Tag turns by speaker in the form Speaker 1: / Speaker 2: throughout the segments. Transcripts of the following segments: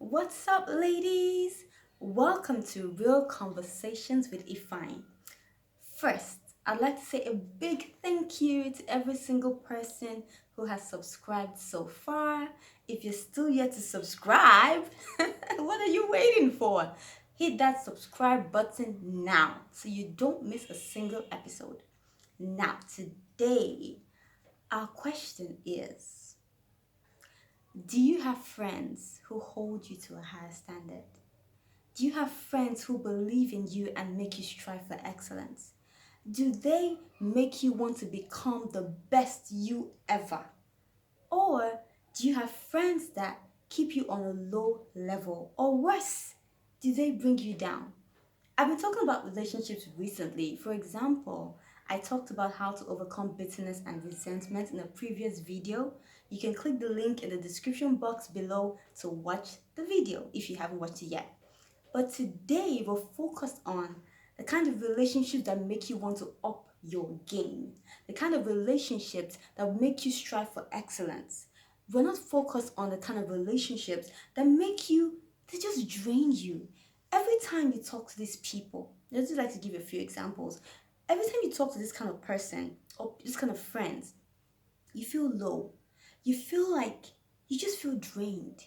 Speaker 1: What's up, ladies? Welcome to Real Conversations with Ifine. First, I'd like to say a big thank you to every single person who has subscribed so far. If you're still yet to subscribe, what are you waiting for? Hit that subscribe button now so you don't miss a single episode. Now, today, our question is: do you have friends who hold you to a higher standard? Do you have friends who believe in you and make you strive for excellence? Do they make you want to become the best you ever? Or do you have friends that keep you on a low level? Or worse, do they bring you down? I've been talking about relationships recently. For example, I talked about how to overcome bitterness and resentment in a previous video. You can click the link in the description box below to watch the video if you haven't watched it yet. But today we're focused on the kind of relationships that make you want to up your game, the kind of relationships that make you strive for excellence. We're not focused on the kind of relationships that make you, they just drain you. Every time you talk to these people, I'd just like to give you a few examples. Every time you talk to this kind of person or this kind of friends, you feel low. You feel like you just feel drained.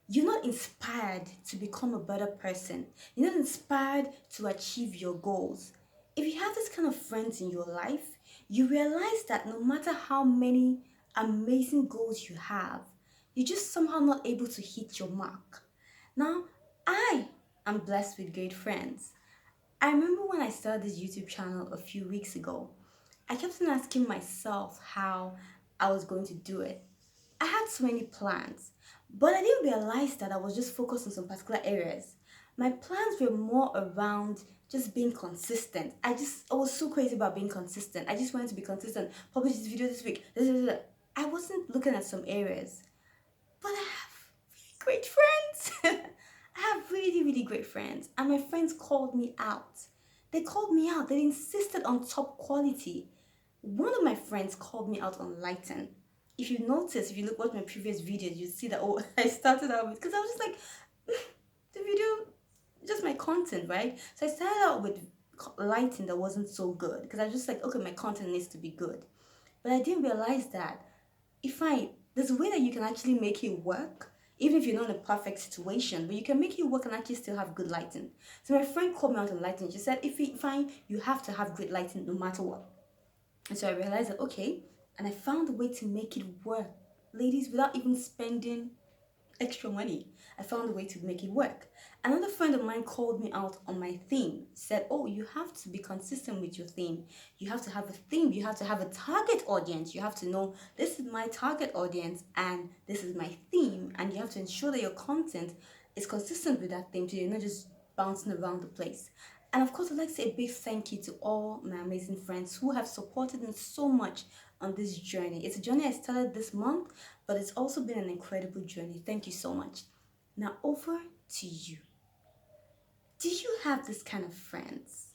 Speaker 1: You're not inspired to become a better person. You're not inspired to achieve your goals. If you have this kind of friends in your life, you realize that no matter how many amazing goals you have, you're just somehow not able to hit your mark. Now, I am blessed with great friends. I remember when I started this YouTube channel a few weeks ago, I kept on asking myself how I was going to do it. I had so many plans, but I didn't realize that I was just focused on some particular areas. My plans were more around just being consistent. I was so crazy about being consistent. I just wanted to be consistent. Publish this video this week. I wasn't looking at some areas, but I have really great friends. I have really, really great friends, and my friends called me out. They called me out. They insisted on top quality. One of my friends called me out on lighting. If you notice, if you look at my previous videos, you see that I started out with, because I was just like, the video, just my content, right? So I started out with lighting that wasn't so good because I was just like, okay, my content needs to be good. But I didn't realize that there's a way that you can actually make it work, even if you're not in a perfect situation, but you can make it work and actually still have good lighting. So my friend called me out on lighting. She said, if you fine, you have to have great lighting no matter what. And so I realized that okay, and I found a way to make it work, ladies, without even spending extra money. I found a way to make it work. Another friend of mine called me out on my theme, said, oh, you have to be consistent with your theme. You have to have a theme. You have to have a target audience. You have to know this is my target audience and this is my theme. And you have to ensure that your content is consistent with that theme so you're not just bouncing around the place. And of course, I'd like to say a big thank you to all my amazing friends who have supported me so much on this journey. It's a journey I started this month, but it's also been an incredible journey. Thank you so much. Now, over to you. Do you have this kind of friends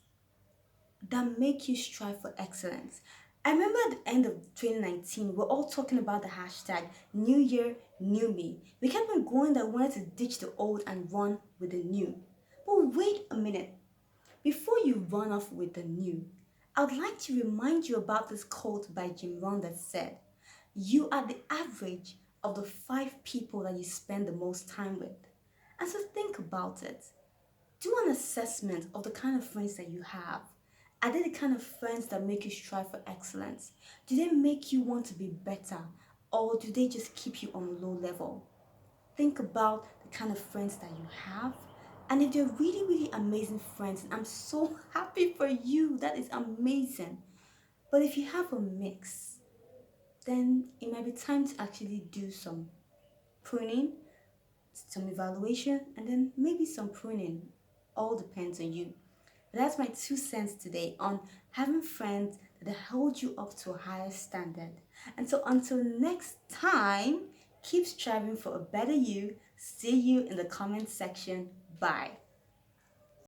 Speaker 1: that make you strive for excellence? I remember at the end of 2019, we're all talking about the hashtag New Year, New Me. We kept on going that we wanted to ditch the old and run with the new. But wait a minute. Before you run off with the new, I would like to remind you about this quote by Jim Rohn that said, you are the average of the 5 people that you spend the most time with. And so think about it. Do an assessment of the kind of friends that you have. Are they the kind of friends that make you strive for excellence? Do they make you want to be better? Or do they just keep you on a low level? Think about the kind of friends that you have. And if they're really, really amazing friends, I'm so happy for you. That is amazing. But if you have a mix, then it might be time to actually do some pruning, some evaluation, and then maybe some pruning. All depends on you. But that's my 2 cents today on having friends that hold you up to a higher standard. And so until next time, keep striving for a better you. See you in the comment section. Bye.